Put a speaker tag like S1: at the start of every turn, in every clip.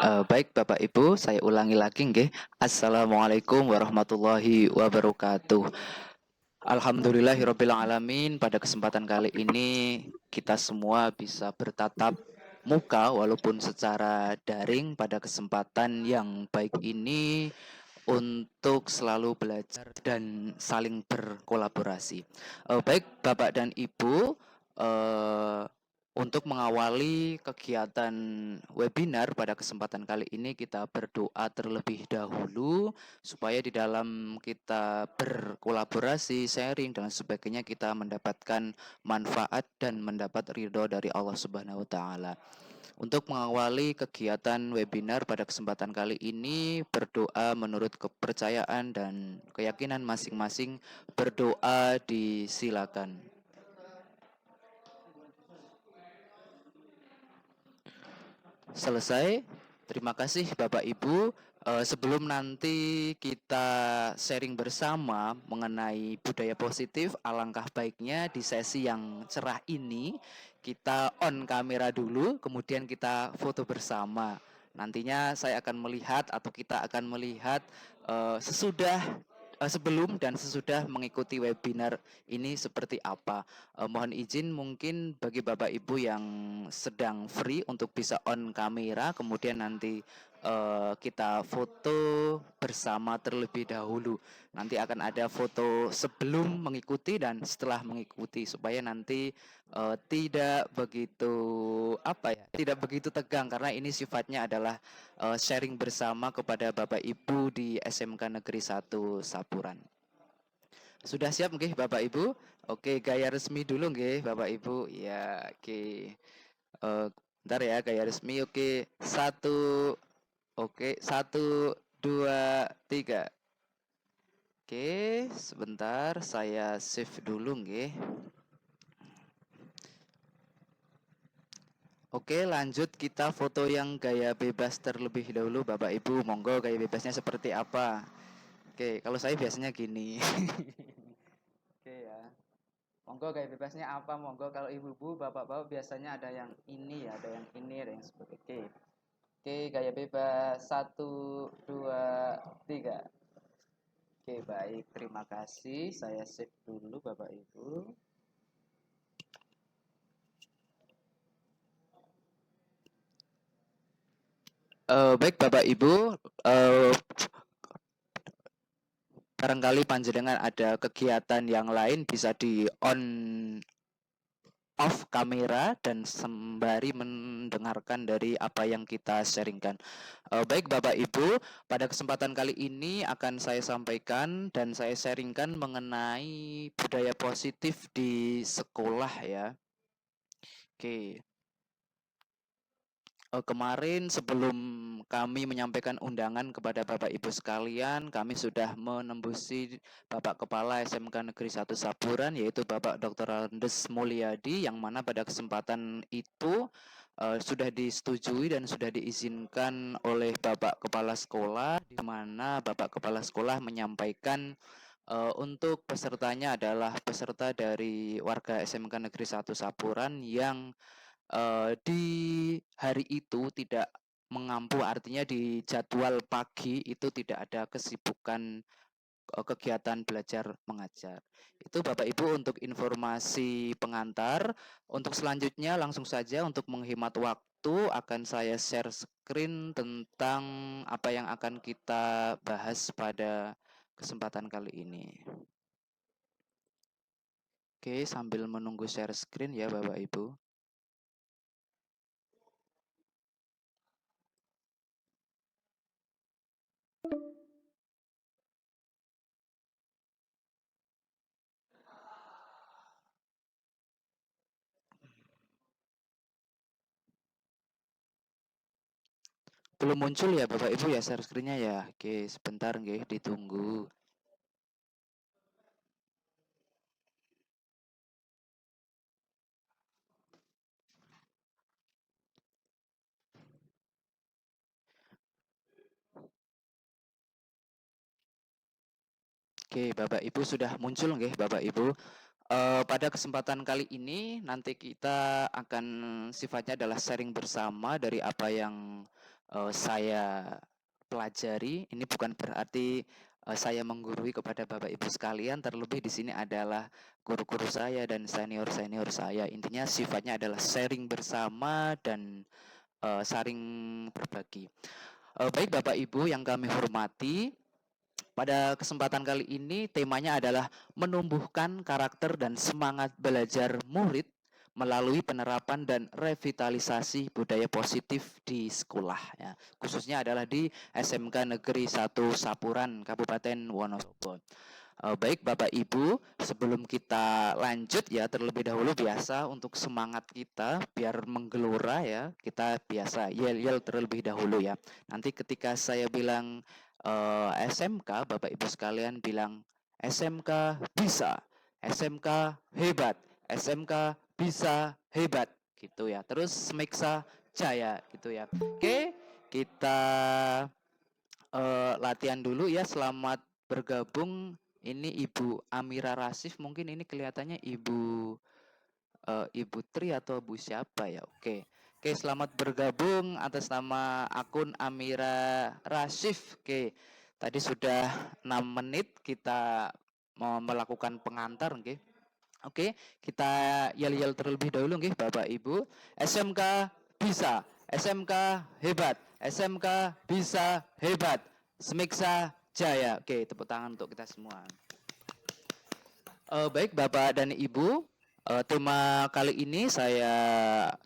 S1: Baik Bapak Ibu, saya ulangi lagi nggih. Assalamualaikum warahmatullahi wabarakatuh. Alhamdulillahirabbil alamin. Pada kesempatan kali ini kita semua bisa bertatap muka walaupun secara daring pada kesempatan yang baik ini untuk selalu belajar dan saling berkolaborasi. Baik Bapak dan Ibu, eh, untuk mengawali kegiatan webinar pada kesempatan kali ini kita berdoa terlebih dahulu supaya di dalam kita berkolaborasi, sharing dan sebagainya kita mendapatkan manfaat dan mendapat ridho dari Allah Subhanahu wa taala. Untuk mengawali kegiatan webinar pada kesempatan kali ini, berdoa menurut kepercayaan dan keyakinan masing-masing, berdoa disilakan. Selesai. Terima kasih Bapak Ibu. Sebelum nanti kita sharing bersama mengenai budaya positif, alangkah baiknya di sesi yang cerah ini kita on kamera dulu, kemudian kita foto bersama. Nantinya saya akan melihat atau kita akan melihat sebelum dan sesudah mengikuti webinar ini seperti apa. Mohon izin mungkin bagi Bapak Ibu yang sedang free untuk bisa on kamera, kemudian nanti kita foto bersama terlebih dahulu. Nanti akan ada foto sebelum mengikuti dan setelah mengikuti supaya nanti tidak begitu tidak begitu tegang karena ini sifatnya adalah sharing bersama kepada Bapak Ibu di SMK Negeri 1 Sapuran. Sudah siap nggih Bapak Ibu? Oke, gaya resmi dulu nggih Bapak Ibu. Ya, oke. Eh, Bentar ya, gaya resmi. Oke, satu, dua, tiga. Oke, sebentar saya save dulu nggih. Oke, lanjut kita foto yang gaya bebas terlebih dahulu Bapak Ibu. Monggo gaya bebasnya seperti apa? Oke, kalau saya biasanya gini. Oke ya. Monggo gaya bebasnya apa? Monggo kalau ibu-ibu, bapak-bapak biasanya ada yang ini ya, ada yang ini, ada yang seperti oke. Oke, gaya bebas. Satu, dua, tiga. Oke, baik. Terima kasih. Saya save dulu Bapak Ibu. Baik Bapak Ibu, barangkali panjenengan ada kegiatan yang lain bisa di on off kamera dan sembari mendengarkan dari apa yang kita sharingkan. Baik Bapak Ibu, pada kesempatan kali ini akan saya sampaikan dan saya sharingkan mengenai budaya positif di sekolah ya. Oke. Kemarin sebelum kami menyampaikan undangan kepada Bapak Ibu sekalian, kami sudah menembusi Bapak Kepala SMK Negeri 1 Saburan, yaitu Bapak Dr. Andes Mulyadi, yang mana pada kesempatan itu sudah disetujui dan sudah diizinkan oleh Bapak Kepala Sekolah, di mana Bapak Kepala Sekolah menyampaikan untuk pesertanya adalah peserta dari warga SMK Negeri 1 Saburan yang di hari itu tidak mengampu, artinya di jadwal pagi itu tidak ada kesibukan kegiatan belajar mengajar. Itu Bapak Ibu untuk informasi pengantar. Untuk selanjutnya langsung saja untuk menghemat waktu akan saya share screen tentang apa yang akan kita bahas pada kesempatan kali ini. Oke, sambil menunggu share screen ya Bapak Ibu. Belum muncul ya Bapak Ibu ya share screen-nya ya. Oke, sebentar nggih ditunggu. Oke, Bapak Ibu sudah muncul nggih Bapak Ibu. Pada kesempatan kali ini nanti kita akan sifatnya adalah sharing bersama dari apa yang saya pelajari. Ini bukan berarti saya menggurui kepada Bapak Ibu sekalian, terlebih di sini adalah guru-guru saya dan senior-senior saya. Intinya sifatnya adalah sharing bersama dan saling berbagi. Baik Bapak Ibu yang kami hormati, pada kesempatan kali ini temanya adalah menumbuhkan karakter dan semangat belajar murid melalui penerapan dan revitalisasi budaya positif di sekolah ya. Khususnya adalah di SMK Negeri 1 Sapuran Kabupaten Wonosobo. Baik Bapak Ibu, sebelum kita lanjut ya terlebih dahulu biasa untuk semangat kita biar menggelora ya, kita biasa yel-yel terlebih dahulu ya. Nanti ketika saya bilang SMK, Bapak Ibu sekalian bilang SMK bisa, SMK hebat, SMK bisa hebat gitu ya. Terus Smeksa Jaya gitu ya. Oke, kita latihan dulu ya. Selamat bergabung. Ini Ibu Amira Rasif, mungkin ini kelihatannya Ibu Tri atau Bu siapa ya? Oke. Oke, selamat bergabung atas nama akun Amira Rasif. Oke. Tadi sudah 6 menit kita mau melakukan pengantar, oke. Oke, kita yel-yel terlebih dahulu nggih Bapak Ibu. SMK bisa, SMK hebat, SMK bisa hebat. Semiksa Jaya. Oke, tepuk tangan untuk kita semua. Baik Bapak dan Ibu, tema kali ini saya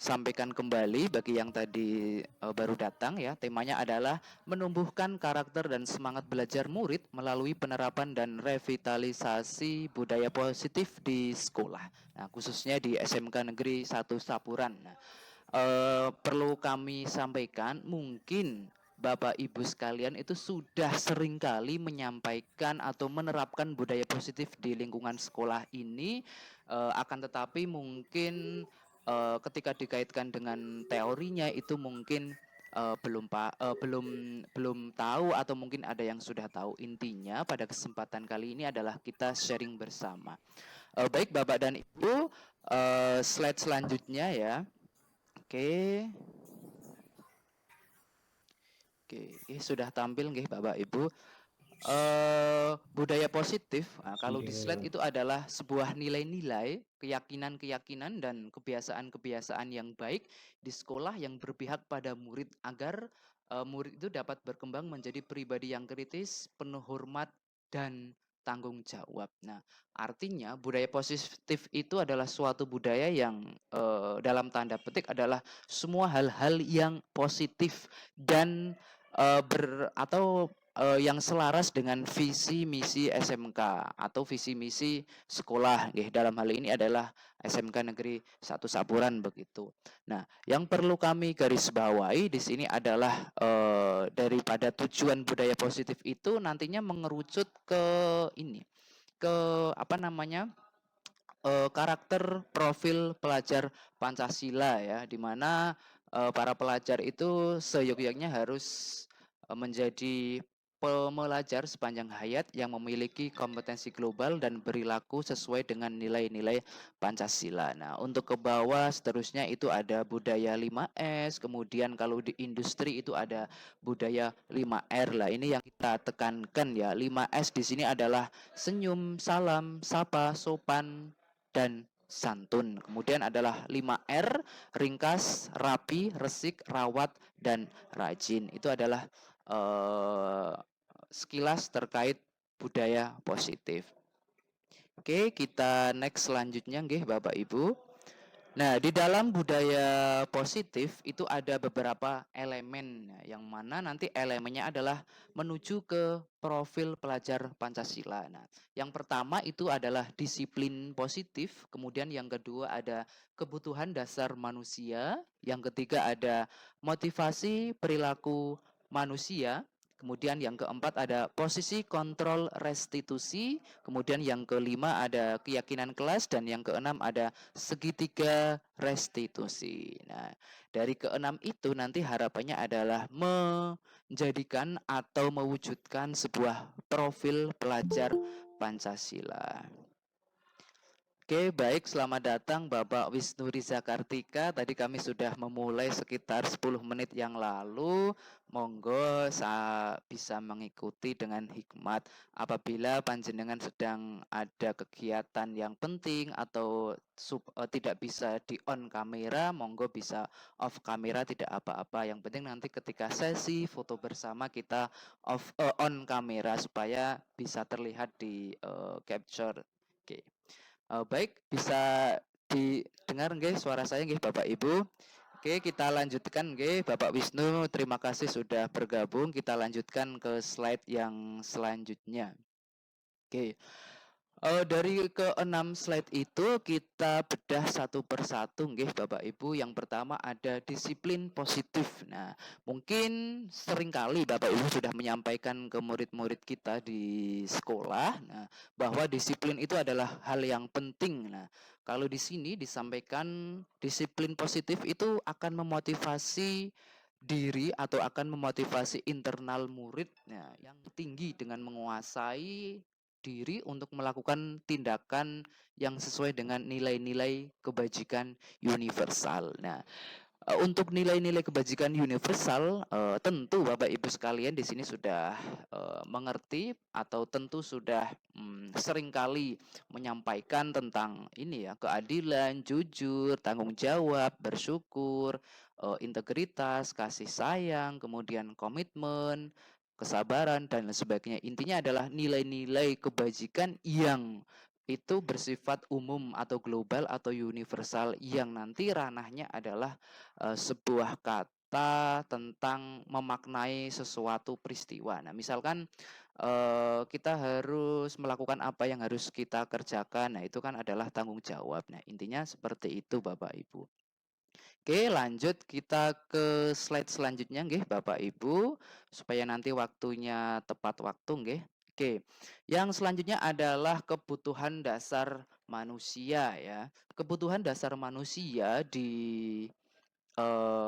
S1: sampaikan kembali bagi yang tadi baru datang ya. Temanya adalah menumbuhkan karakter dan semangat belajar murid melalui penerapan dan revitalisasi budaya positif di sekolah. Nah, khususnya di SMK Negeri 1 Sapuran. Nah, perlu kami sampaikan, mungkin Bapak Ibu sekalian itu sudah seringkali menyampaikan atau menerapkan budaya positif di lingkungan sekolah ini, akan tetapi mungkin ketika dikaitkan dengan teorinya itu mungkin belum tahu atau mungkin ada yang sudah tahu. Intinya pada kesempatan kali ini adalah kita sharing bersama. Baik Bapak dan Ibu, slide selanjutnya ya. Oke. Oke, sudah tampil nggih Bapak Ibu. Budaya positif, nah, kalau di slide itu adalah sebuah nilai-nilai, keyakinan-keyakinan dan kebiasaan-kebiasaan yang baik di sekolah yang berpihak pada murid agar murid itu dapat berkembang menjadi pribadi yang kritis, penuh hormat dan tanggung jawab. Nah, artinya budaya positif itu adalah suatu budaya yang dalam tanda petik adalah semua hal-hal yang positif dan atau yang selaras dengan visi misi SMK atau visi misi sekolah nggih, dalam hal ini adalah SMK Negeri 1 Sapuran begitu. Nah, yang perlu kami garis bawahi di sini adalah daripada tujuan budaya positif itu nantinya mengerucut ke ini, ke apa namanya? Karakter profil pelajar Pancasila ya, di mana para pelajar itu seyogyanya harus menjadi pembelajar sepanjang hayat yang memiliki kompetensi global dan perilaku sesuai dengan nilai-nilai Pancasila. Nah, untuk ke bawah seterusnya itu ada budaya 5S, kemudian kalau di industri itu ada budaya 5R lah. Ini yang kita tekankan ya. 5S di sini adalah senyum, salam, sapa, sopan, dan santun. Kemudian adalah 5R, ringkas, rapi, resik, rawat, dan rajin. Itu adalah eh, sekilas terkait budaya positif. Oke, kita next selanjutnya nggih Bapak Ibu. Nah, di dalam budaya positif itu ada beberapa elemen yang mana nanti elemennya adalah menuju ke profil pelajar Pancasila. Nah, yang pertama itu adalah disiplin positif, kemudian yang kedua ada kebutuhan dasar manusia, yang ketiga ada motivasi perilaku manusia. Kemudian yang keempat ada posisi kontrol restitusi, kemudian yang kelima ada keyakinan kelas, dan yang keenam ada segitiga restitusi. Nah, dari keenam itu nanti harapannya adalah menjadikan atau mewujudkan sebuah profil pelajar Pancasila. Oke, baik. Selamat datang Bapak Wisnu Riza Kartika. Tadi kami sudah memulai sekitar 10 menit yang lalu. Monggo bisa mengikuti dengan hikmat. Apabila panjenengan sedang ada kegiatan yang penting atau tidak bisa di on kamera, monggo bisa off kamera, tidak apa-apa. Yang penting nanti ketika sesi foto bersama kita on kamera supaya bisa terlihat di capture. Oke. Baik, bisa didengar nggih suara saya nggih Bapak Ibu? Oke, kita lanjutkan nggih Bapak Wisnu, terima kasih sudah bergabung. Kita lanjutkan ke slide yang selanjutnya. Oke. Dari keenam slide itu kita bedah satu persatu nggih Bapak Ibu. Yang pertama ada disiplin positif. Nah, mungkin seringkali Bapak Ibu sudah menyampaikan ke murid-murid kita di sekolah, nah, bahwa disiplin itu adalah hal yang penting. Nah, kalau di sini disampaikan disiplin positif itu akan memotivasi diri atau akan memotivasi internal murid, nah, yang tinggi dengan menguasai diri untuk melakukan tindakan yang sesuai dengan nilai-nilai kebajikan universal. Nah, untuk nilai-nilai kebajikan universal, tentu Bapak Ibu sekalian di sini sudah mengerti atau tentu sudah seringkali menyampaikan tentang ini ya, keadilan, jujur, tanggung jawab, bersyukur, integritas, kasih sayang, kemudian komitmen, kesabaran dan lain sebagainya. Intinya adalah nilai-nilai kebajikan yang itu bersifat umum atau global atau universal yang nanti ranahnya adalah sebuah kata tentang memaknai sesuatu peristiwa. Nah, misalkan kita harus melakukan apa yang harus kita kerjakan. Nah, itu kan adalah tanggung jawab. Nah, intinya seperti itu Bapak Ibu. Oke, lanjut kita ke slide selanjutnya nggih Bapak Ibu, supaya nanti waktunya tepat waktu nggih. Oke. Yang selanjutnya adalah kebutuhan dasar manusia ya. Kebutuhan dasar manusia di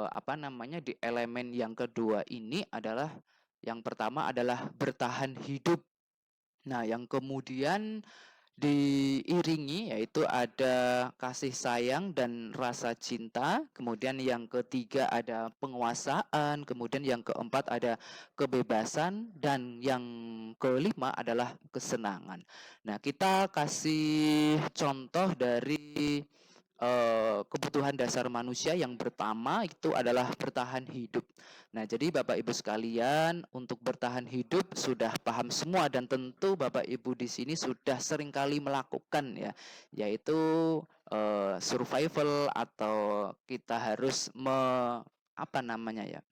S1: apa namanya, di elemen yang kedua ini adalah yang pertama adalah bertahan hidup. Nah, yang kemudian diiringi yaitu ada kasih sayang dan rasa cinta, kemudian yang ketiga ada penguasaan, kemudian yang keempat ada kebebasan, dan yang kelima adalah kesenangan. Nah, kita kasih contoh dari kebutuhan dasar manusia yang pertama itu adalah bertahan hidup. Nah, jadi Bapak Ibu sekalian, untuk bertahan hidup sudah paham semua dan tentu Bapak Ibu di sini sudah seringkali melakukan ya, yaitu survival atau kita harus apa namanya ya?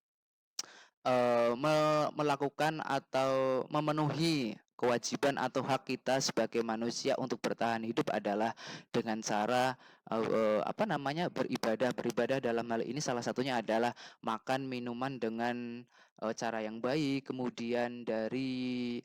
S1: Melakukan atau memenuhi kewajiban atau hak kita sebagai manusia untuk bertahan hidup adalah dengan cara apa namanya, beribadah. Beribadah dalam hal ini salah satunya adalah makan minuman dengan cara yang baik, kemudian dari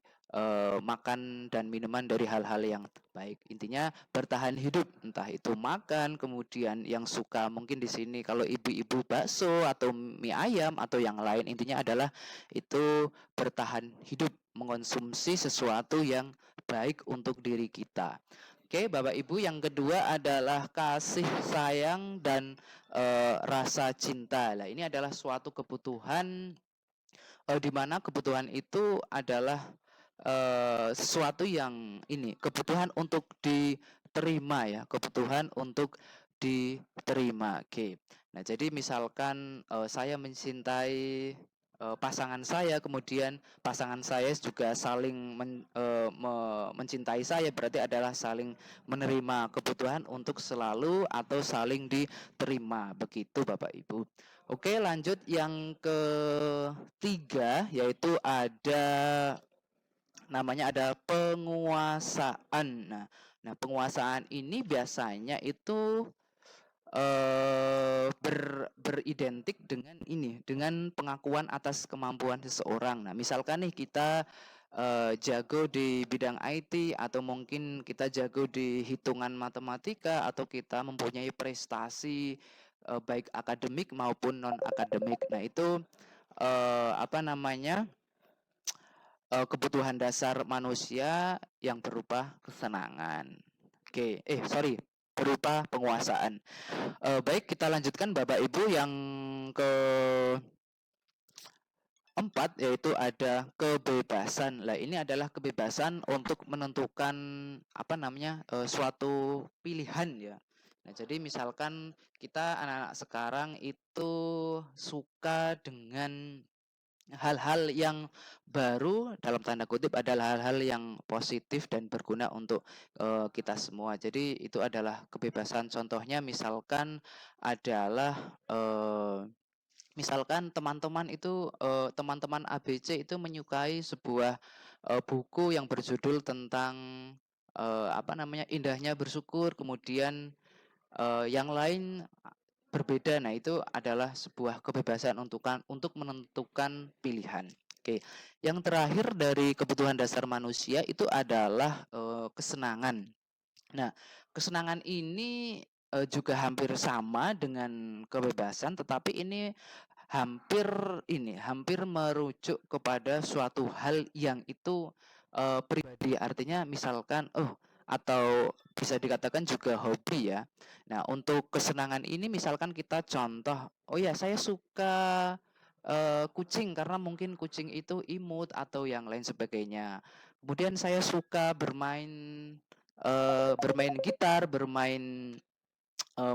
S1: makan dan minuman dari hal-hal yang baik. Intinya bertahan hidup, entah itu makan, kemudian yang suka mungkin di sini kalau ibu-ibu bakso atau mie ayam atau yang lain, intinya adalah itu bertahan hidup, mengonsumsi sesuatu yang baik untuk diri kita. Oke, Bapak Ibu, yang kedua adalah kasih sayang dan rasa cinta. Lah, ini adalah suatu kebutuhan di mana kebutuhan itu adalah sesuatu yang ini, kebutuhan untuk diterima ya, kebutuhan untuk diterima. Oke. Nah, jadi misalkan saya mencintai pasangan saya, kemudian pasangan saya juga saling mencintai saya, berarti adalah saling menerima kebutuhan untuk selalu atau saling diterima. Begitu Bapak Ibu. Oke, lanjut yang ketiga yaitu ada namanya ada penguasaan. Penguasaan ini biasanya itu beridentik dengan ini, dengan pengakuan atas kemampuan seseorang. Nah, misalkan nih kita jago di bidang IT atau mungkin kita jago di hitungan matematika atau kita mempunyai prestasi baik akademik maupun non akademik. Nah, itu apa namanya? Kebutuhan dasar manusia yang berupa kesenangan. Oke, sorry. berupa penguasaan. Baik, kita lanjutkan Bapak Ibu yang keempat, yaitu ada kebebasan. Lah ini adalah kebebasan untuk menentukan apa namanya suatu pilihan ya. Nah, jadi misalkan kita anak-anak sekarang itu suka dengan hal-hal yang baru, dalam tanda kutip adalah hal-hal yang positif dan berguna untuk kita semua. Jadi itu adalah kebebasan. Contohnya misalkan adalah misalkan teman-teman itu teman-teman ABC itu menyukai sebuah buku yang berjudul tentang apa namanya indahnya bersyukur, kemudian yang lain berbeda. Nah, itu adalah sebuah kebebasan untuk menentukan pilihan. Oke, yang terakhir dari kebutuhan dasar manusia itu adalah kesenangan. Nah, kesenangan ini juga hampir sama dengan kebebasan, tetapi hampir merujuk kepada suatu hal yang itu pribadi. Artinya misalkan, atau bisa dikatakan juga hobi ya. Nah, untuk kesenangan ini misalkan kita contoh, oh ya saya suka kucing karena mungkin kucing itu imut atau yang lain sebagainya. Kemudian saya suka bermain gitar, bermain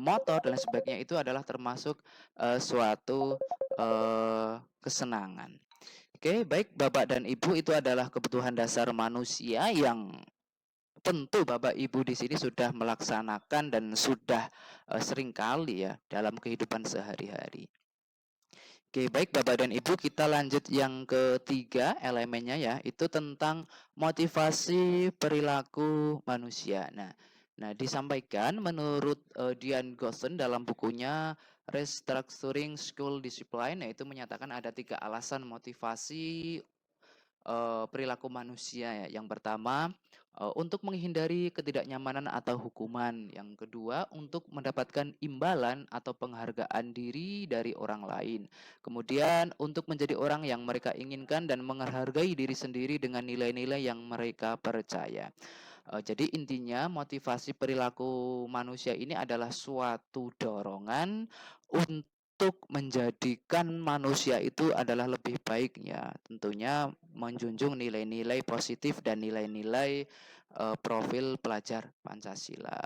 S1: motor dan sebagainya, itu adalah termasuk suatu kesenangan. Oke, baik Bapak dan Ibu, itu adalah kebutuhan dasar manusia yang tentu Bapak Ibu di sini sudah melaksanakan dan sudah seringkali ya dalam kehidupan sehari-hari. Oke, baik Bapak dan Ibu, kita lanjut yang ketiga elemennya ya, itu tentang motivasi perilaku manusia. Nah, disampaikan menurut Dian Gosson dalam bukunya Restructuring School Discipline, yaitu menyatakan ada 3 alasan motivasi perilaku manusia ya. Yang pertama, untuk menghindari ketidaknyamanan atau hukuman. Yang kedua, untuk mendapatkan imbalan atau penghargaan diri dari orang lain. Kemudian, untuk menjadi orang yang mereka inginkan dan menghargai diri sendiri dengan nilai-nilai yang mereka percaya. Jadi intinya motivasi perilaku manusia ini adalah suatu dorongan untuk menjadikan manusia itu adalah lebih baik ya. Tentunya menjunjung nilai-nilai positif dan nilai-nilai profil pelajar Pancasila.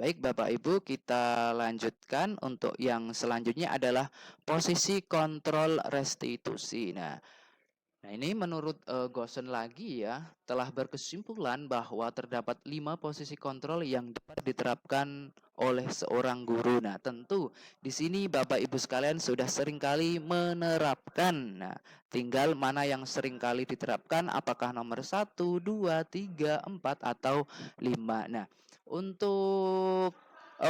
S1: Baik Bapak Ibu, kita lanjutkan untuk yang selanjutnya adalah posisi kontrol restitusi. Nah, ini menurut Gosson lagi ya, telah berkesimpulan bahwa terdapat 5 posisi kontrol yang dapat diterapkan oleh seorang guru. Nah, tentu di sini Bapak Ibu sekalian sudah seringkali menerapkan. Nah, tinggal mana yang seringkali diterapkan, apakah nomor 1, 2, 3, 4 atau 5. Nah, untuk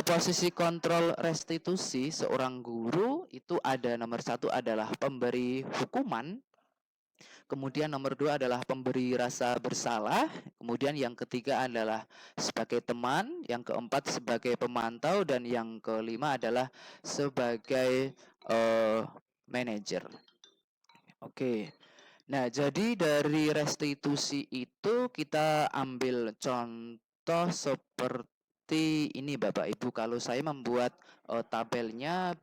S1: posisi kontrol restitusi seorang guru itu ada nomor 1 adalah pemberi hukuman. Kemudian nomor 2 adalah pemberi rasa bersalah. Kemudian yang ketiga adalah sebagai teman. Yang keempat sebagai pemantau. Dan yang kelima adalah sebagai manajer. Oke. Nah, jadi dari restitusi itu kita ambil contoh seperti ini Bapak Ibu. Kalau saya membuat tabelnya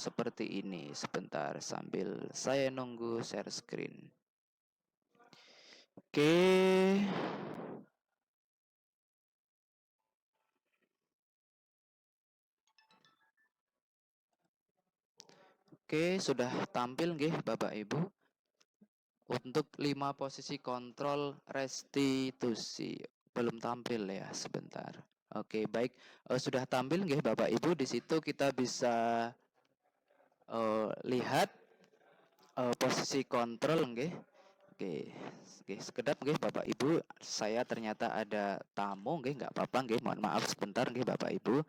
S1: seperti ini. Sebentar sambil saya nunggu share screen. Oke. Oke, sudah tampil nggih Bapak Ibu untuk 5 posisi kontrol restitusi. Belum tampil ya, sebentar. Oke, baik. Sudah tampil nggih Bapak Ibu, di situ kita bisa lihat posisi kontrol nggih. Oke. Oke, sekedap nggih Bapak Ibu, saya ternyata ada tamu nggih, nggak apa-apa nggih, mohon maaf sebentar nggih Bapak Ibu.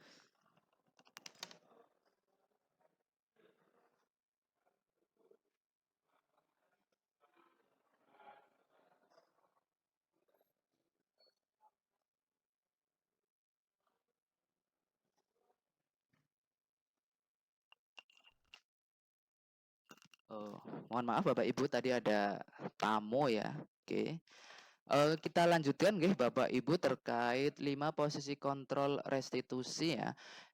S1: Mohon maaf Bapak Ibu, tadi ada tamu ya. Oke. Kita lanjutkan nggih Bapak Ibu terkait 5 posisi kontrol restitusi ya.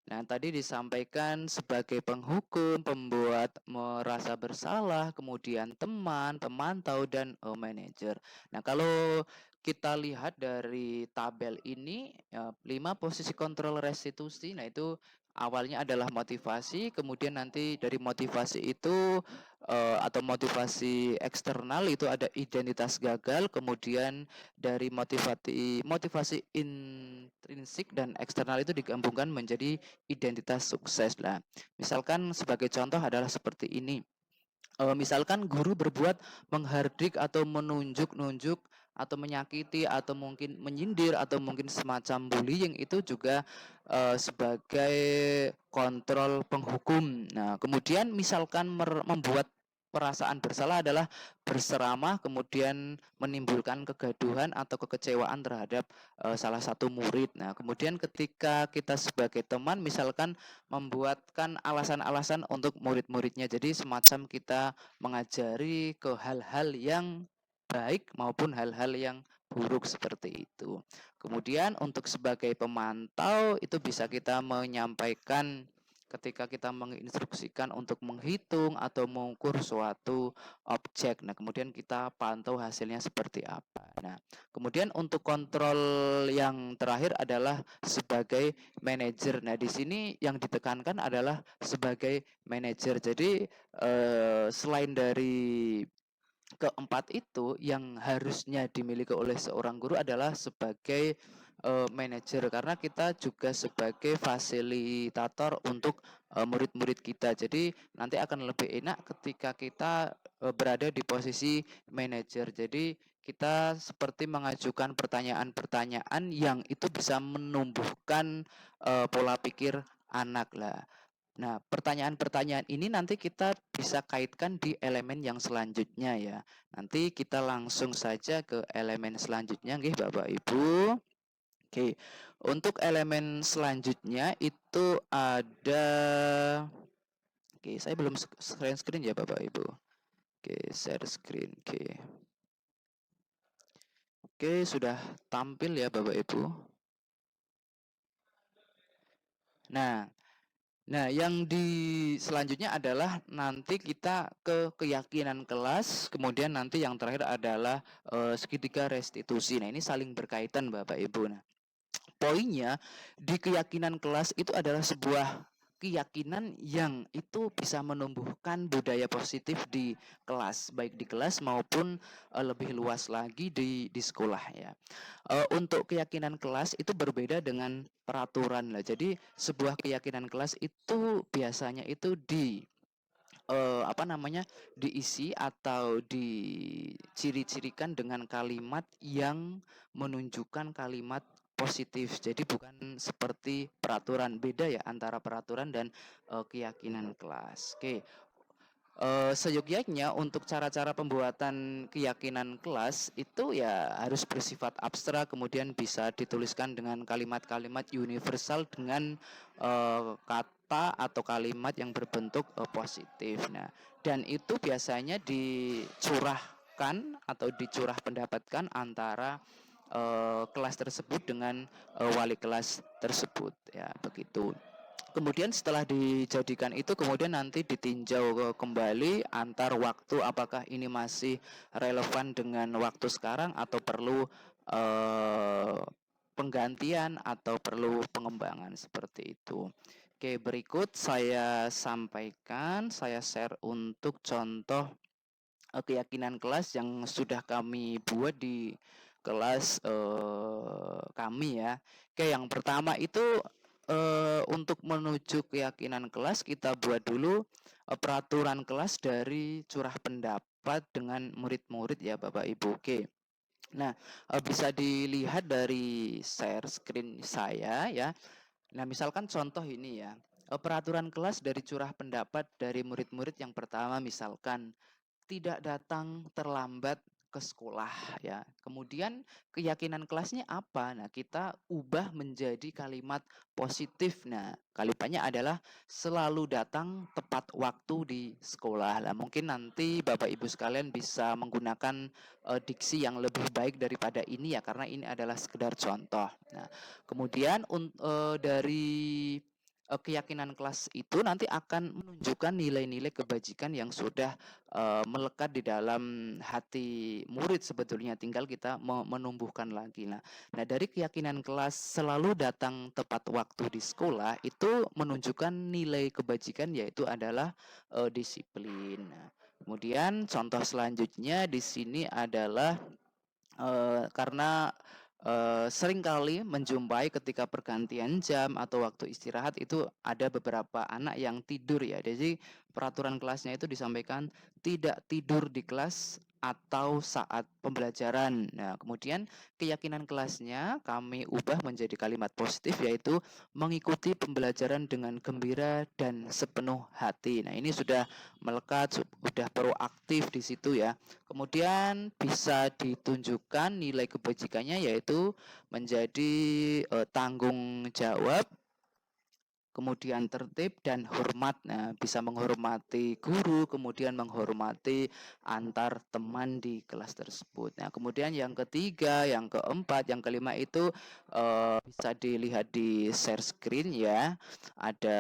S1: Nah, tadi disampaikan sebagai penghukum, pembuat merasa bersalah, kemudian teman, pemantau, dan manajer. Nah, kalau kita lihat dari tabel ini, 5 posisi kontrol restitusi, nah itu awalnya adalah motivasi, kemudian nanti dari motivasi itu atau motivasi eksternal itu ada identitas gagal, kemudian dari motivasi motivasi intrinsik dan eksternal itu digabungkan menjadi identitas sukses lah. Misalkan sebagai contoh adalah seperti ini. Misalkan guru berbuat menghardik atau menunjuk-nunjuk atau menyakiti atau mungkin menyindir atau mungkin semacam bullying itu juga sebagai kontrol penghukum. Nah, kemudian misalkan membuat perasaan bersalah adalah berseramah kemudian menimbulkan kegaduhan atau kekecewaan terhadap salah satu murid. Nah, kemudian ketika kita sebagai teman misalkan membuatkan alasan-alasan untuk murid-muridnya. Jadi semacam kita mengajari ke hal-hal yang baik maupun hal-hal yang buruk seperti itu. Kemudian untuk sebagai pemantau itu bisa kita menyampaikan ketika kita menginstruksikan untuk menghitung atau mengukur suatu objek. Nah, kemudian kita pantau hasilnya seperti apa. Nah, kemudian untuk kontrol yang terakhir adalah sebagai manajer. Nah, di sini yang ditekankan adalah sebagai manajer. Jadi selain dari keempat itu yang harusnya dimiliki oleh seorang guru adalah sebagai manajer karena kita juga sebagai fasilitator untuk murid-murid kita. Jadi nanti akan lebih enak ketika kita berada di posisi manajer. Jadi kita seperti mengajukan pertanyaan-pertanyaan yang itu bisa menumbuhkan pola pikir anak lah. Nah, pertanyaan-pertanyaan ini nanti kita bisa kaitkan di elemen yang selanjutnya ya. Nanti kita langsung saja ke elemen selanjutnya nggih Bapak Ibu. Oke. Untuk elemen selanjutnya itu ada. Oke, saya belum share screen ya Bapak Ibu. Oke, share screen. Oke. Oke, sudah tampil ya Bapak Ibu. Nah, yang di selanjutnya adalah nanti kita ke keyakinan kelas, kemudian nanti yang terakhir adalah segitiga restitusi. Nah, ini saling berkaitan Bapak Ibu. Nah, poinnya di keyakinan kelas itu adalah sebuah keyakinan yang itu bisa menumbuhkan budaya positif di kelas, baik di kelas maupun lebih luas lagi di sekolah ya. Untuk keyakinan kelas itu berbeda dengan peraturan lah. Jadi sebuah keyakinan kelas itu biasanya itu apa namanya diisi atau diciri-cirikan dengan kalimat yang menunjukkan kalimat positif. Jadi bukan seperti peraturan, beda ya antara peraturan dan keyakinan kelas. Oke. Seyogyanya untuk cara-cara pembuatan keyakinan kelas itu ya harus bersifat abstrak, kemudian bisa dituliskan dengan kalimat-kalimat universal dengan kata atau kalimat yang berbentuk positif. Nah, dan itu biasanya dicurahkan atau dicurah pendapatkan antara kelas tersebut dengan wali kelas tersebut ya begitu. Kemudian setelah dijadikan itu kemudian nanti ditinjau kembali antar waktu apakah ini masih relevan dengan waktu sekarang atau perlu eh, penggantian atau perlu pengembangan seperti itu. Oke, berikut saya sampaikan, saya share untuk contoh keyakinan kelas yang sudah kami buat di kelas kami ya. Oke, yang pertama itu untuk menuju keyakinan kelas kita buat dulu peraturan kelas dari curah pendapat dengan murid-murid ya Bapak Ibu. Oke. Nah, bisa dilihat dari share screen saya ya. Nah, misalkan contoh ini ya. Peraturan kelas dari curah pendapat dari murid-murid yang pertama misalkan tidak datang terlambat ke sekolah ya. Kemudian keyakinan kelasnya apa? Nah, kita ubah menjadi kalimat positif. Nah, kalimatnya adalah selalu datang tepat waktu di sekolah. Nah, mungkin nanti Bapak Ibu sekalian bisa menggunakan diksi yang lebih baik daripada ini ya, karena ini adalah sekedar contoh. Nah, kemudian dari keyakinan kelas itu nanti akan menunjukkan nilai-nilai kebajikan yang sudah melekat di dalam hati murid sebetulnya, tinggal kita menumbuhkan lagi. Nah, dari keyakinan kelas selalu datang tepat waktu di sekolah itu menunjukkan nilai kebajikan, yaitu adalah disiplin. Nah, kemudian contoh selanjutnya di sini adalah karena seringkali menjumpai ketika pergantian jam atau waktu istirahat itu ada beberapa anak yang tidur ya. Jadi peraturan kelasnya itu disampaikan tidak tidur di kelas atau saat pembelajaran. Nah, kemudian keyakinan kelasnya kami ubah menjadi kalimat positif, yaitu mengikuti pembelajaran dengan gembira dan sepenuh hati. Nah, ini sudah melekat, sudah proaktif di situ ya. Kemudian bisa ditunjukkan nilai kebajikannya, yaitu menjadi tanggung jawab, kemudian tertib dan hormat. Nah, bisa menghormati guru, kemudian menghormati antar teman di kelas tersebut. Nah, kemudian yang ketiga, yang keempat, yang kelima itu bisa dilihat di share screen ya. Ada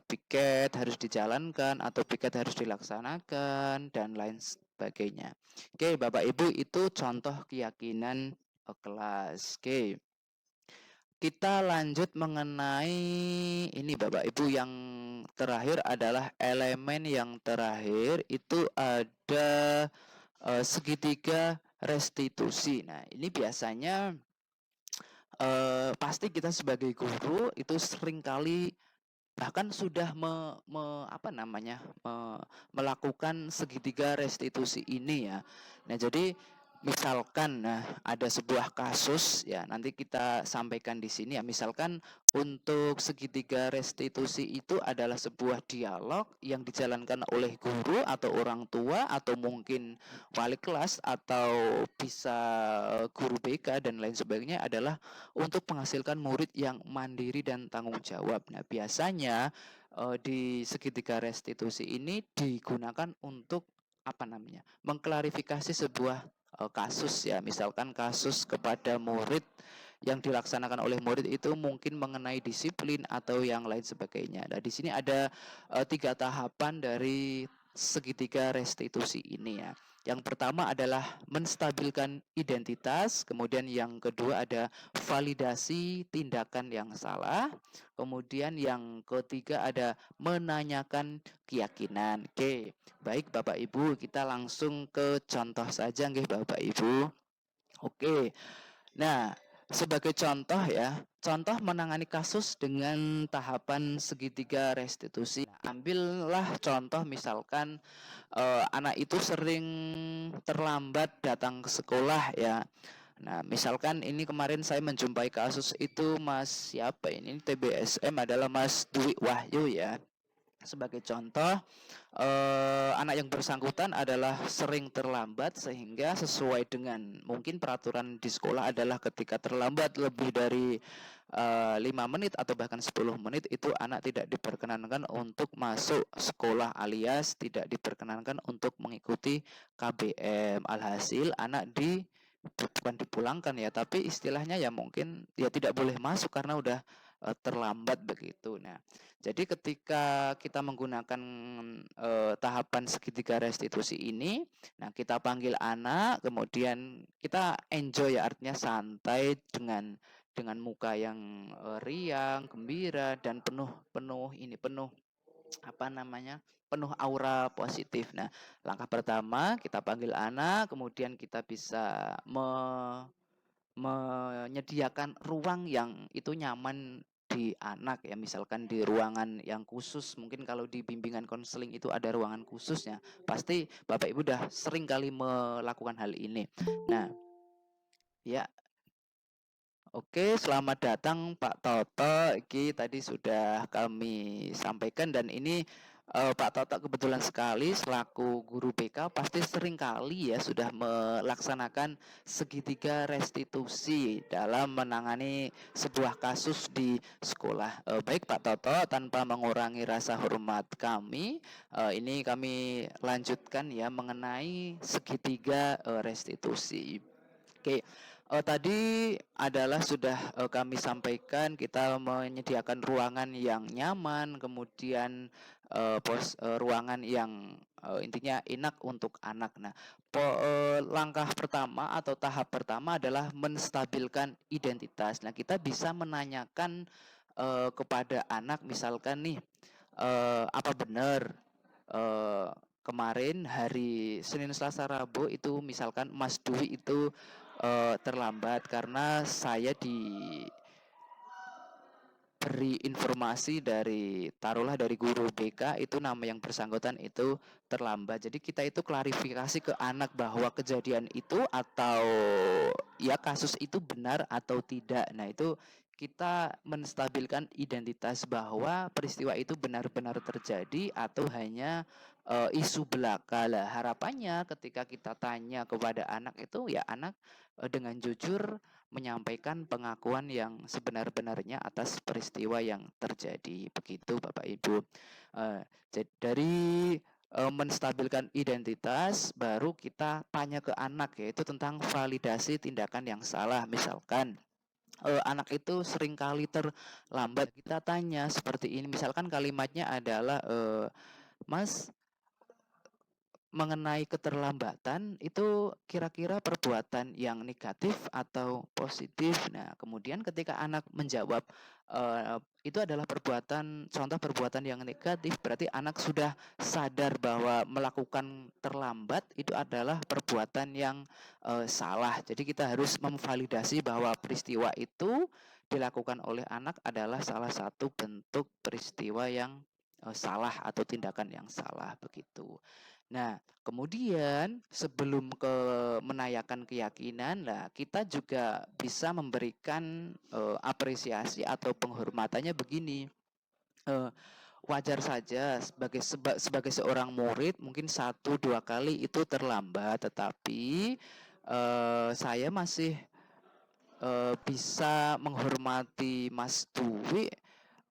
S1: piket harus dijalankan atau piket harus dilaksanakan dan lain sebagainya. Oke, Bapak Ibu, itu contoh keyakinan kelas. Oke. Kita lanjut mengenai ini Bapak Ibu, yang terakhir adalah elemen yang terakhir itu ada segitiga restitusi. Nah, ini biasanya pasti kita sebagai guru itu seringkali bahkan sudah melakukan segitiga restitusi ini ya. Nah, jadi misalkan ada sebuah kasus ya, nanti kita sampaikan di sini ya. Misalkan untuk segitiga restitusi itu adalah sebuah dialog yang dijalankan oleh guru atau orang tua atau mungkin wali kelas atau bisa guru BK dan lain sebagainya, adalah untuk menghasilkan murid yang mandiri dan tanggung jawab. Nah, biasanya di segitiga restitusi ini digunakan untuk mengklarifikasi sebuah kasus ya. Misalkan kasus kepada murid yang dilaksanakan oleh murid itu mungkin mengenai disiplin atau yang lain sebagainya. Nah, di sini ada 3 tahapan dari segitiga restitusi ini ya. Yang pertama adalah menstabilkan identitas, kemudian yang kedua ada validasi tindakan yang salah, kemudian yang ketiga ada menanyakan keyakinan. Oke, baik Bapak Ibu, kita langsung ke contoh saja nggih Bapak Ibu. Oke. Nah, sebagai contoh ya, contoh menangani kasus dengan tahapan segitiga restitusi. Ambillah contoh misalkan anak itu sering terlambat datang ke sekolah ya. Nah, misalkan ini kemarin saya menjumpai kasus itu Mas siapa ini TBSM adalah Mas Dwi Wahyu ya. Sebagai contoh, anak yang bersangkutan adalah sering terlambat, sehingga sesuai dengan mungkin peraturan di sekolah adalah ketika terlambat lebih dari 5 menit atau bahkan 10 menit itu anak tidak diperkenankan untuk masuk sekolah, alias tidak diperkenankan untuk mengikuti KBM. Alhasil anak bukan dipulangkan ya, tapi istilahnya ya mungkin ya tidak boleh masuk karena udah terlambat begitu. Nah, jadi ketika kita menggunakan tahapan segitiga restitusi ini, nah kita panggil anak, kemudian kita enjoy ya, artinya santai dengan muka yang riang, gembira dan penuh aura positif. Nah, langkah pertama kita panggil anak, kemudian kita bisa menyediakan ruang yang itu nyaman di anak ya, misalkan di ruangan yang khusus. Mungkin kalau di bimbingan konseling itu ada ruangan khususnya, pasti Bapak Ibu udah sering kali melakukan hal ini. Nah ya, oke, selamat datang Pak Toto. Iki tadi sudah kami sampaikan dan ini Pak Toto kebetulan sekali selaku guru BK pasti sering kali ya sudah melaksanakan segitiga restitusi dalam menangani sebuah kasus di sekolah. Baik Pak Toto, tanpa mengurangi rasa hormat kami, ini kami lanjutkan ya mengenai segitiga restitusi. Oke, tadi adalah sudah kami sampaikan kita menyediakan ruangan yang nyaman, kemudian ruangan yang intinya enak untuk anak. Nah, langkah pertama atau tahap pertama adalah menstabilkan identitas. Nah, kita bisa menanyakan kepada anak, misalkan nih, apa benar eh, kemarin hari Senin, Selasa, Rabu itu misalkan Mas Dwi itu terlambat karena saya diberi informasi dari taruhlah dari guru BK itu nama yang bersangkutan itu terlambat. Jadi kita itu klarifikasi ke anak bahwa kejadian itu atau ya kasus itu benar atau tidak. Nah, itu kita menstabilkan identitas bahwa peristiwa itu benar-benar terjadi atau hanya isu belaka. Lah, harapannya ketika kita tanya kepada anak itu ya anak dengan jujur menyampaikan pengakuan yang sebenar-benarnya atas peristiwa yang terjadi. Begitu Bapak Ibu. Dari menstabilkan identitas, baru kita tanya ke anak yaitu tentang validasi tindakan yang salah. Misalkan anak itu seringkali terlambat, kita tanya seperti ini. Misalkan kalimatnya adalah Mas, mengenai keterlambatan itu kira-kira perbuatan yang negatif atau positif. Nah, kemudian ketika anak menjawab itu adalah contoh perbuatan yang negatif, berarti anak sudah sadar bahwa melakukan terlambat itu adalah perbuatan yang salah. Jadi kita harus memvalidasi bahwa peristiwa itu dilakukan oleh anak adalah salah satu bentuk peristiwa yang salah atau tindakan yang salah begitu. Nah, kemudian sebelum menayakan keyakinan, lah kita juga bisa memberikan apresiasi atau penghormatannya begini. Eh, Wajar saja sebagai seorang murid mungkin satu dua kali itu terlambat, tetapi saya masih bisa menghormati Mas Dwi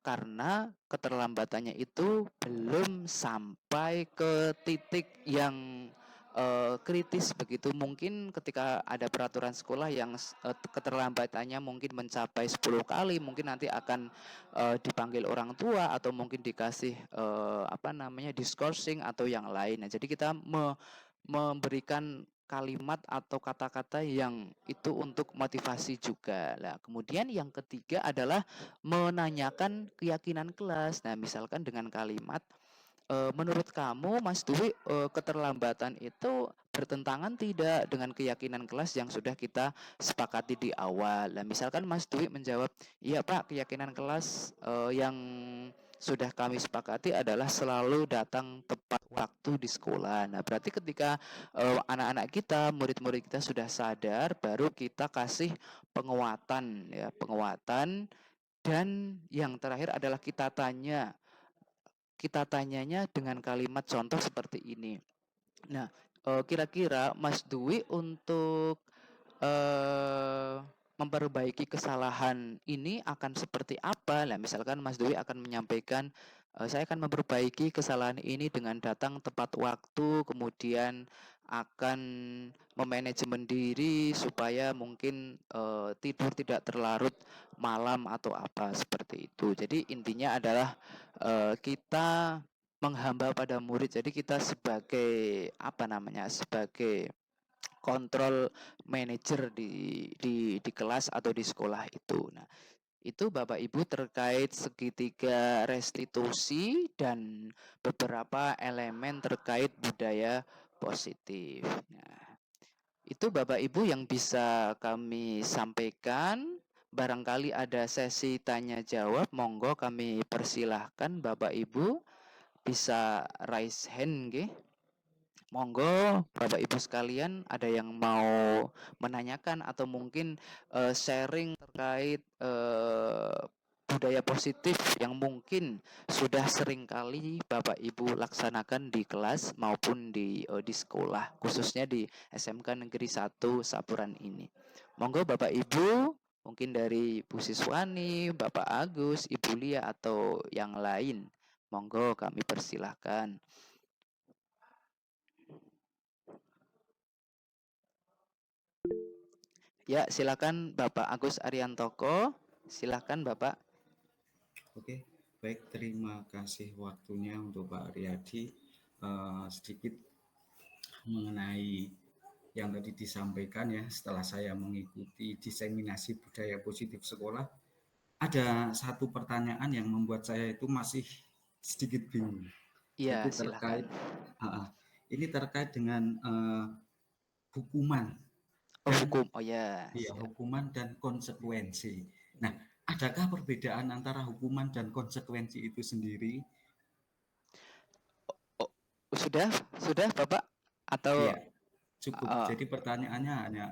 S1: karena keterlambatannya itu belum sampai ke titik yang kritis begitu. Mungkin ketika ada peraturan sekolah yang keterlambatannya mungkin mencapai 10 kali, mungkin nanti akan dipanggil orang tua atau mungkin dikasih apa namanya discoursing atau yang lain. Nah, jadi kita memberikan kalimat atau kata-kata yang itu untuk motivasi juga. Nah, kemudian yang ketiga adalah menanyakan keyakinan kelas. Nah, misalkan dengan kalimat, menurut kamu, Mas Dwi, keterlambatan itu bertentangan tidak dengan keyakinan kelas yang sudah kita sepakati di awal? Nah, misalkan Mas Dwi menjawab, iya Pak, keyakinan kelas yang sudah kami sepakati adalah selalu datang tepat waktu di sekolah. Nah, berarti ketika anak-anak kita, murid-murid kita sudah sadar, baru kita kasih penguatan, ya, penguatan. Dan yang terakhir adalah kita tanyanya dengan kalimat contoh seperti ini. Nah, kira-kira Mas Dwi untuk memperbaiki kesalahan ini akan seperti apa? Nah, misalkan Mas Dwi akan menyampaikan, saya akan memperbaiki kesalahan ini dengan datang tepat waktu, kemudian akan memanajemen diri supaya mungkin tidur tidak terlarut malam atau apa seperti itu. Jadi intinya adalah kita menghamba pada murid. Jadi kita sebagai apa namanya? Sebagai kontrol manajer di kelas atau di sekolah itu. Nah, itu Bapak Ibu terkait segitiga restitusi dan beberapa elemen terkait budaya positif. Nah, itu Bapak Ibu yang bisa kami sampaikan. Barangkali ada sesi tanya jawab, monggo kami persilahkan Bapak Ibu bisa raise hand nggih. Monggo Bapak Ibu sekalian ada yang mau menanyakan atau mungkin sharing terkait budaya positif yang mungkin sudah sering kali Bapak Ibu laksanakan di kelas maupun di sekolah, khususnya di SMK Negeri 1 Sapuran ini. Monggo Bapak Ibu, mungkin dari Bu Siswani, Bapak Agus, Ibu Lia atau yang lain. Monggo kami persilahkan. Ya, silakan Bapak Agus Ariantoko. Silakan Bapak.
S2: Oke, baik, terima kasih waktunya untuk Pak Aryadi. Sedikit mengenai yang tadi disampaikan ya, setelah saya mengikuti diseminasi budaya positif sekolah, ada satu pertanyaan yang membuat saya itu masih sedikit bingung,
S1: Ya,
S2: yaitu
S1: silakan.
S2: ini terkait dengan hukuman
S1: Oh,
S2: dan
S1: hukum. Oh ya, siap.
S2: hukuman dan konsekuensi. Nah, adakah perbedaan antara hukuman dan konsekuensi itu sendiri?
S1: Oh, sudah Bapak atau
S2: Iya, cukup.
S1: uh,
S2: Jadi pertanyaannya hanya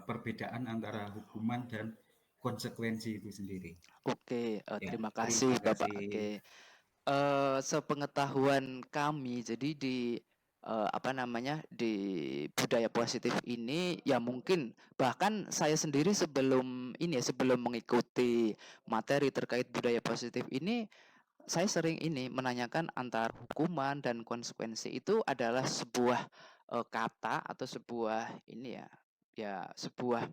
S2: perbedaan antara hukuman dan konsekuensi itu sendiri.
S1: oke,
S2: Ya,
S1: terima
S2: terima
S1: kasih Bapak.
S2: kasih.
S1: Oke. Sepengetahuan kami, jadi di apa namanya, di budaya positif ini ya mungkin bahkan saya sendiri sebelum ini ya, sebelum mengikuti materi terkait budaya positif ini, saya sering ini menanyakan antara hukuman dan konsekuensi itu adalah sebuah kata atau sebuah ini ya, ya sebuah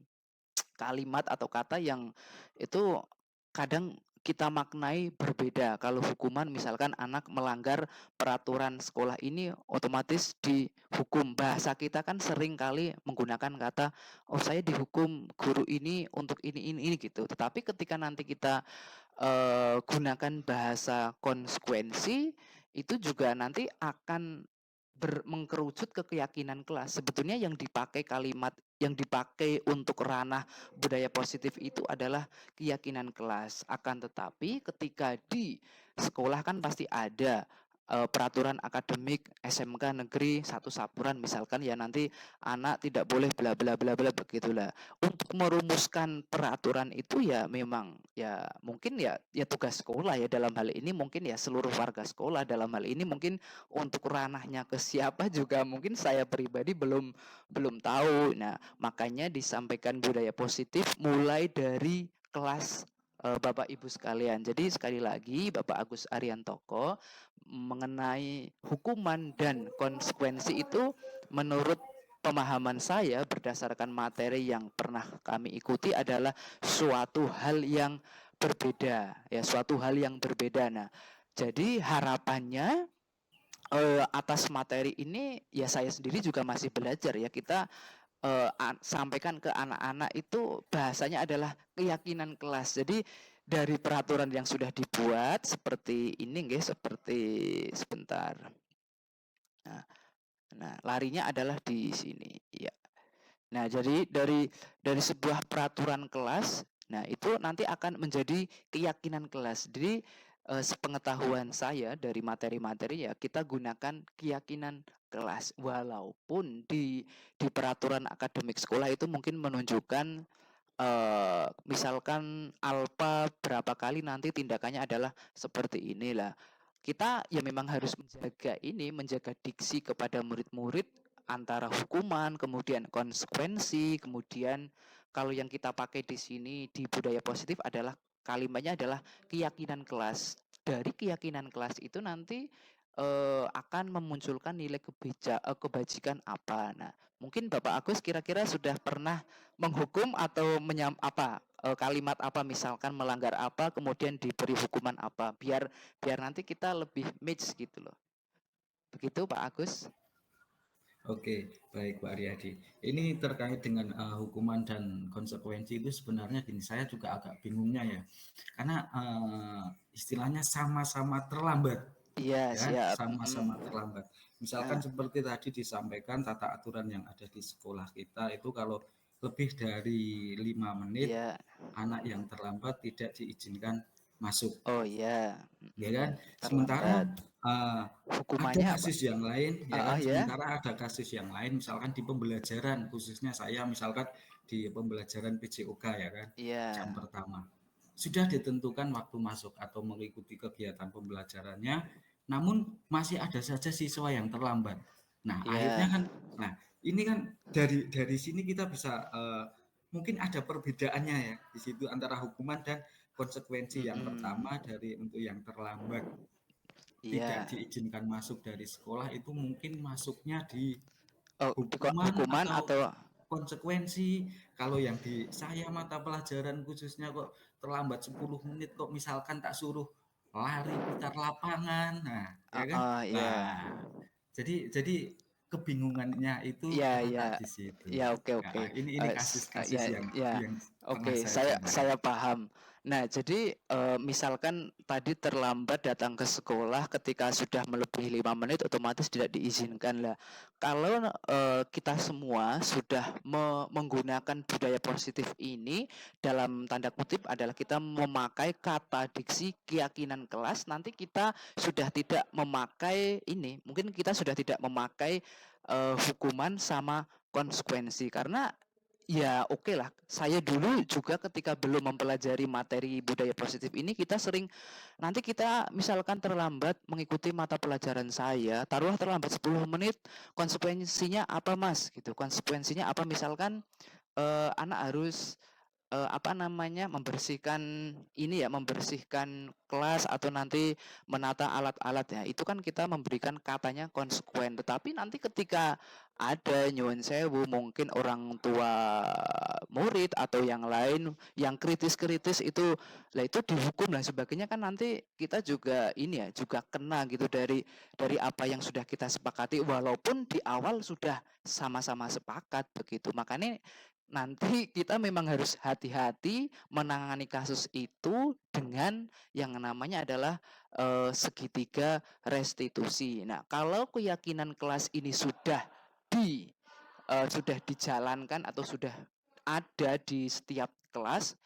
S1: kalimat atau kata yang itu kadang kita maknai berbeda. Kalau hukuman misalkan anak melanggar peraturan sekolah ini otomatis dihukum. Bahasa kita kan sering kali menggunakan kata, oh saya dihukum guru ini untuk ini gitu. Tetapi ketika nanti kita gunakan bahasa konsekuensi, itu juga nanti akan mengkerucut ke keyakinan kelas. Sebetulnya yang dipakai kalimat yang dipakai untuk ranah budaya positif itu adalah keyakinan kelas. Akan tetapi ketika di sekolah kan pasti ada peraturan akademik SMK Negeri 1 Sapuran misalkan ya, nanti anak tidak boleh bla bla bla bla begitulah. Untuk merumuskan peraturan itu ya memang ya mungkin ya tugas sekolah ya, dalam hal ini mungkin ya seluruh warga sekolah, dalam hal ini mungkin untuk ranahnya ke siapa juga mungkin saya pribadi belum tahu. Nah, makanya disampaikan budaya positif mulai dari kelas Bapak Ibu sekalian. Jadi sekali lagi Bapak Agus Ariantoko, mengenai hukuman dan konsekuensi itu menurut pemahaman saya berdasarkan materi yang pernah kami ikuti adalah suatu hal yang berbeda ya, suatu hal yang berbeda. Nah, jadi harapannya atas materi ini ya saya sendiri juga masih belajar ya, kita sampaikan ke anak-anak itu bahasanya adalah keyakinan kelas. Jadi dari peraturan yang sudah dibuat seperti ini nggih, seperti sebentar. Nah, nah larinya adalah di sini. Ya. Nah, jadi dari sebuah peraturan kelas, nah itu nanti akan menjadi keyakinan kelas. Jadi sepengetahuan saya dari materi-materi ya kita gunakan keyakinan kelas. Walaupun di peraturan akademik sekolah itu mungkin menunjukkan misalkan alfa berapa kali nanti tindakannya adalah seperti inilah. Kita ya memang harus menjaga ini, menjaga diksi kepada murid-murid antara hukuman, kemudian konsekuensi, kemudian kalau yang kita pakai di sini di budaya positif adalah kalimatnya adalah keyakinan kelas. Dari keyakinan kelas itu nanti akan memunculkan nilai kebajikan apa. Nah, mungkin Bapak Agus kira-kira sudah pernah menghukum atau kalimat apa misalkan melanggar apa kemudian diberi hukuman apa, biar biar nanti kita lebih match gitu loh. Begitu Pak Agus.
S2: Oke, baik Pak Aryadi. Ini terkait dengan hukuman dan konsekuensi itu sebenarnya gini, saya juga agak bingungnya ya. Karena istilahnya sama-sama terlambat,
S1: Iya
S2: ya,
S1: siap.
S2: sama-sama terlambat. Misalkan
S1: Nah,
S2: seperti tadi disampaikan tata aturan yang ada di sekolah kita itu kalau lebih dari 5 menit
S1: iya.
S2: anak yang terlambat tidak diizinkan masuk.
S1: Oh iya.
S2: Ya kan? Sementara
S1: Terlambat
S2: ada
S1: hukumannya apa?
S2: kasus yang lain, ya kan?
S1: Ya.
S2: Sementara ada kasus yang lain, misalkan di pembelajaran, khususnya saya, misalkan di pembelajaran PJOK, ya kan? Jam
S1: Iya.
S2: pertama. sudah ditentukan waktu masuk atau mengikuti kegiatan pembelajarannya, namun masih ada saja siswa yang terlambat. Nah, akhirnya
S1: Ya.
S2: kan, nah ini kan dari sini kita bisa mungkin ada perbedaannya ya di situ antara hukuman dan konsekuensi. Yang
S1: Mm-mm.
S2: pertama dari untuk yang terlambat tidak
S1: Iya.
S2: diizinkan masuk dari sekolah itu mungkin masuknya di
S1: Oh,
S2: hukuman
S1: hukuman
S2: atau
S1: atau
S2: konsekuensi. Kalau yang di saya mata pelajaran khususnya kok terlambat 10 menit kok misalkan tak suruh lari putar lapangan. Nah, ya kan?
S1: ya.
S2: Nah, jadi kebingungannya itu
S1: Ya,
S2: terletak
S1: ya,
S2: di situ.
S1: ya, oke,
S2: Ya,
S1: oke.
S2: ini kasus-kasus
S1: Ya, ya,
S2: yang pernah
S1: oke.
S2: saya jumpai.
S1: Saya paham. Nah, jadi misalkan tadi terlambat datang ke sekolah ketika sudah melebihi 5 menit, otomatis tidak diizinkan lah. Kalau kita semua sudah menggunakan budaya positif ini, dalam tanda kutip adalah kita memakai kata diksi keyakinan kelas, nanti kita sudah tidak memakai ini. Mungkin kita sudah tidak memakai hukuman sama konsekuensi, karena ya oke lah, saya dulu juga ketika belum mempelajari materi budaya positif ini, kita sering, nanti kita misalkan terlambat mengikuti mata pelajaran, saya taruhlah terlambat 10 menit, konsekuensinya apa mas gitu, konsekuensinya apa, misalkan anak harus apa namanya, membersihkan ini ya, membersihkan kelas atau nanti menata alat-alat ya. Itu kan kita memberikan katanya konsekuen. Tetapi nanti ketika ada nyuwun sewu, mungkin orang tua murid atau yang lain yang kritis-kritis itu, lah itu dihukum dan sebagainya, kan nanti kita juga ini ya, juga kena gitu dari apa yang sudah kita sepakati, walaupun di awal sudah sama-sama sepakat begitu. Makanya nanti kita memang harus hati-hati menangani kasus itu dengan yang namanya adalah segitiga restitusi. Nah, kalau keyakinan kelas ini sudah dijalankan atau sudah ada di setiap kelas,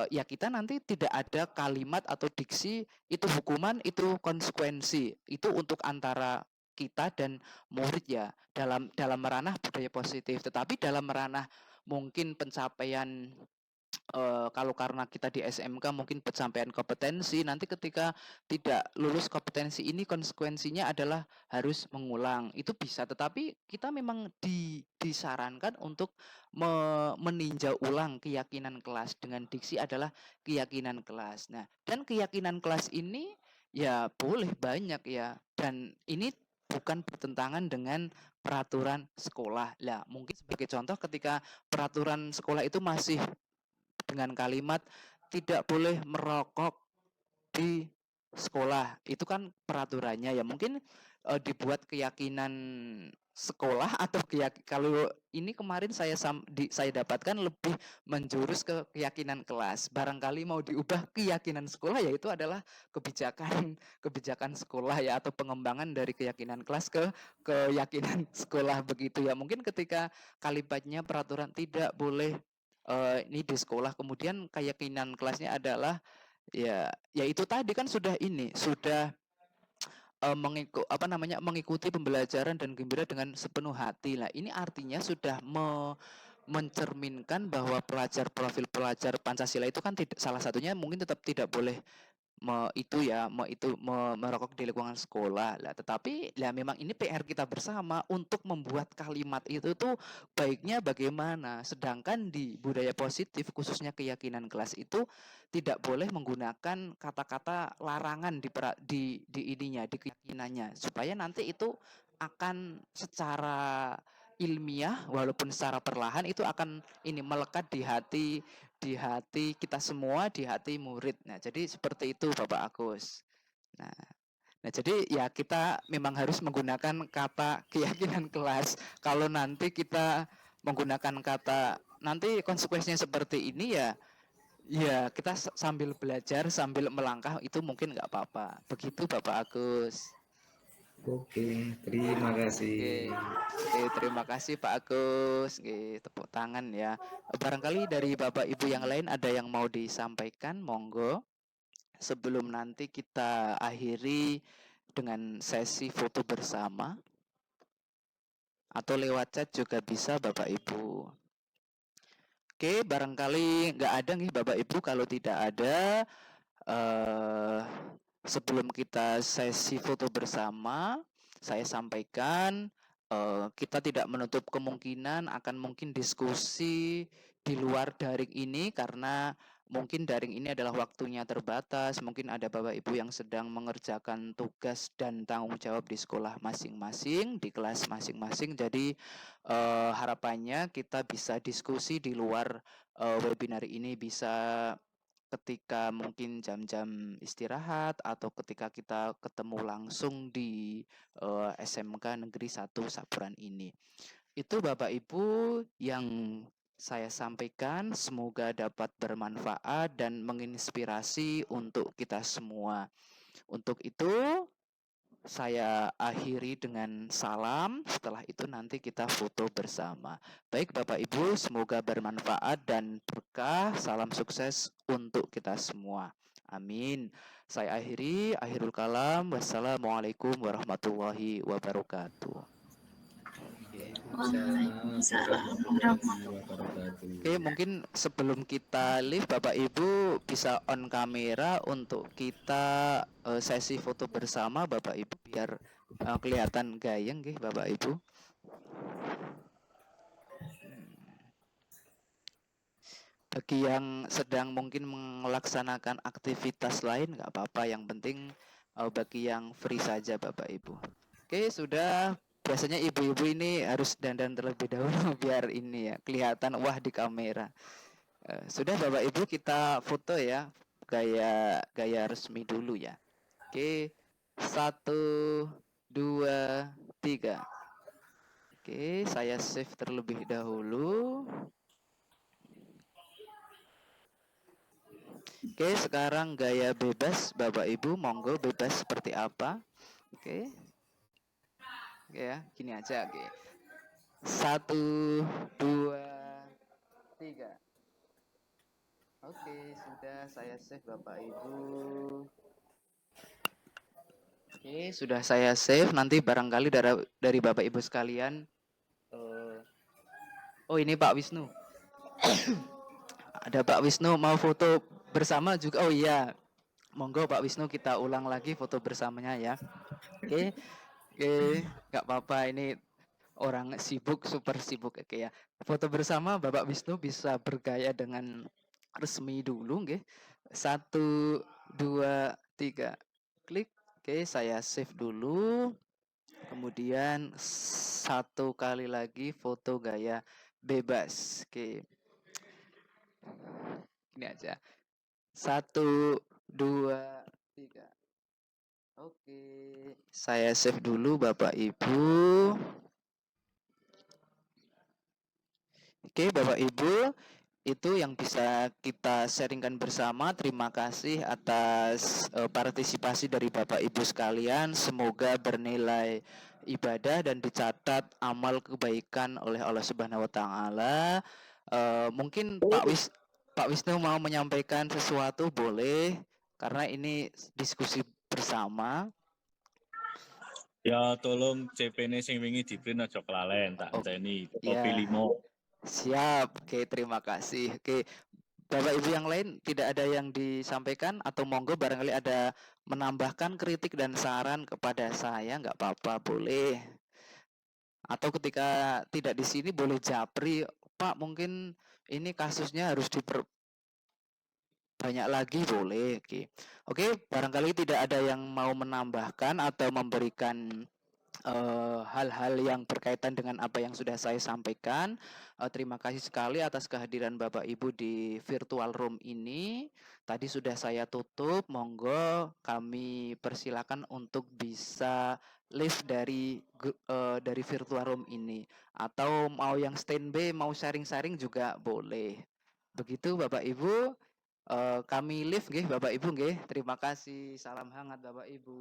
S1: ya kita nanti tidak ada kalimat atau diksi itu hukuman, itu konsekuensi. Itu untuk antara kita dan murid ya, dalam ranah budaya positif. Tetapi dalam ranah mungkin pencapaian, kalau karena kita di SMK mungkin pencapaian kompetensi, nanti ketika tidak lulus kompetensi ini konsekuensinya adalah harus mengulang. Itu bisa, tetapi kita memang disarankan untuk meninjau ulang keyakinan kelas dengan diksi adalah keyakinan kelas. Nah, dan keyakinan kelas ini ya boleh banyak ya, dan ini bukan bertentangan dengan peraturan sekolah. Lah, mungkin sebagai contoh, ketika peraturan sekolah itu masih dengan kalimat tidak boleh merokok di sekolah, itu kan peraturannya ya, mungkin dibuat keyakinan sekolah atau kalau ini kemarin saya dapatkan lebih menjurus ke keyakinan kelas, barangkali mau diubah keyakinan sekolah, yaitu adalah kebijakan kebijakan sekolah ya, atau pengembangan dari keyakinan kelas ke keyakinan sekolah begitu ya. Mungkin ketika kalimatnya peraturan tidak boleh ini di sekolah, kemudian keyakinan kelasnya adalah ya itu tadi, kan sudah ini, sudah mengikuti pembelajaran dan gembira dengan sepenuh hati lah. Ini artinya sudah mencerminkan bahwa profil pelajar Pancasila itu kan tidak, salah satunya mungkin tetap tidak boleh merokok di lingkungan sekolah lah. Tetapi ya memang ini PR kita bersama untuk membuat kalimat itu tuh baiknya bagaimana. Sedangkan di budaya positif, khususnya keyakinan kelas itu, tidak boleh menggunakan kata-kata larangan di ininya, di keyakinannya, supaya nanti itu akan secara ilmiah walaupun secara perlahan itu akan ini melekat di hati kita semua, di hati murid. Nah, jadi seperti itu Bapak Agus. Nah, jadi ya kita memang harus menggunakan kata keyakinan kelas. Kalau nanti kita menggunakan kata nanti konsekuensinya seperti ini ya, ya kita sambil belajar sambil melangkah itu mungkin nggak apa-apa. Begitu Bapak Agus.
S2: Oke, terima kasih.
S1: Oke, oke, terima kasih Pak Agus. Oke, tepuk tangan ya. Barangkali dari Bapak Ibu yang lain ada yang mau disampaikan, monggo. Sebelum nanti kita akhiri dengan sesi foto bersama, atau lewat chat juga bisa Bapak Ibu. Oke, barangkali nggak ada nih Bapak Ibu. Kalau tidak ada, eh, sebelum kita sesi foto bersama, saya sampaikan kita tidak menutup kemungkinan akan mungkin diskusi di luar daring ini karena mungkin daring ini adalah waktunya terbatas. Mungkin ada Bapak Ibu yang sedang mengerjakan tugas dan tanggung jawab di sekolah masing-masing, di kelas masing-masing. Jadi harapannya kita bisa diskusi di luar webinar ini, bisa ketika mungkin jam-jam istirahat atau ketika kita ketemu langsung di SMK Negeri 1 Saburan ini. Itu Bapak Ibu yang saya sampaikan, semoga dapat bermanfaat dan menginspirasi untuk kita semua. Untuk itu saya akhiri dengan salam. Setelah itu nanti kita foto bersama. Baik Bapak Ibu, semoga bermanfaat dan berkah. Salam sukses untuk kita semua. Amin. Saya akhirul kalam. Wassalamualaikum warahmatullahi wabarakatuh.
S3: Waalaikumsalam warahmatullahi
S1: Oke, mungkin sebelum kita live, Bapak Ibu bisa on kamera untuk kita sesi foto bersama, Bapak Ibu, biar kelihatan gayeng, nggih, Bapak Ibu. Bagi yang sedang mungkin melaksanakan aktivitas lain, nggak apa-apa. Yang penting bagi yang free saja, Bapak Ibu. Oke, sudah. Biasanya ibu-ibu ini harus dandan terlebih dahulu biar ini ya kelihatan wah di kamera. Sudah Bapak Ibu, kita foto ya, gaya resmi dulu ya. Oke, 1, 2, 3. Oke, saya save terlebih dahulu. Oke, sekarang gaya bebas Bapak Ibu, monggo bebas seperti apa. Oke. Oke ya, gini aja. Oke. 1, 2, 3. Oke, sudah saya save Bapak Ibu. Oke, sudah saya save. Nanti barangkali dari Bapak Ibu sekalian. Oh, ini Pak Wisnu. Ada Pak Wisnu mau foto bersama juga. Oh iya, monggo Pak Wisnu kita ulang lagi foto bersamanya ya. Oke, nggak apa-apa. Ini orang sibuk, super sibuk. Oke ya. Foto bersama Bapak Wisnu bisa bergaya dengan resmi dulu, nggih. 1, 2, 3. Klik. Oke, saya save dulu. Kemudian satu kali lagi foto gaya bebas. Oke. Ini aja. 1, 2, 3. Oke. Saya save dulu Bapak Ibu. Oke, Bapak Ibu, itu yang bisa kita sharingkan bersama. Terima kasih atas partisipasi dari Bapak Ibu sekalian. Semoga bernilai ibadah dan dicatat amal kebaikan oleh Allah Subhanahu wa taala. Mungkin Pak Wisnu mau menyampaikan sesuatu, boleh, karena ini diskusi bersama.
S3: Ya tolong CP-ne sing wingi di-print aja kelalen tak enteni kopi
S1: Ya,
S3: 5.
S1: siap. Oke, terima kasih. Oke, Bapak Ibu yang lain tidak ada yang disampaikan atau monggo barangkali ada menambahkan kritik dan saran kepada saya, nggak apa-apa, boleh. Atau ketika tidak di sini boleh japri, Pak mungkin ini kasusnya harus banyak lagi, boleh. Oke, barangkali tidak ada yang mau menambahkan atau memberikan hal-hal yang berkaitan dengan apa yang sudah saya sampaikan. Terima kasih sekali atas kehadiran Bapak Ibu di virtual room ini. Tadi sudah saya tutup, monggo kami persilakan untuk bisa live dari virtual room ini. Atau mau yang standby, mau sharing-sharing juga boleh. Begitu Bapak Ibu, kami live nggih Bapak Ibu nggih. Terima kasih. Salam hangat Bapak Ibu.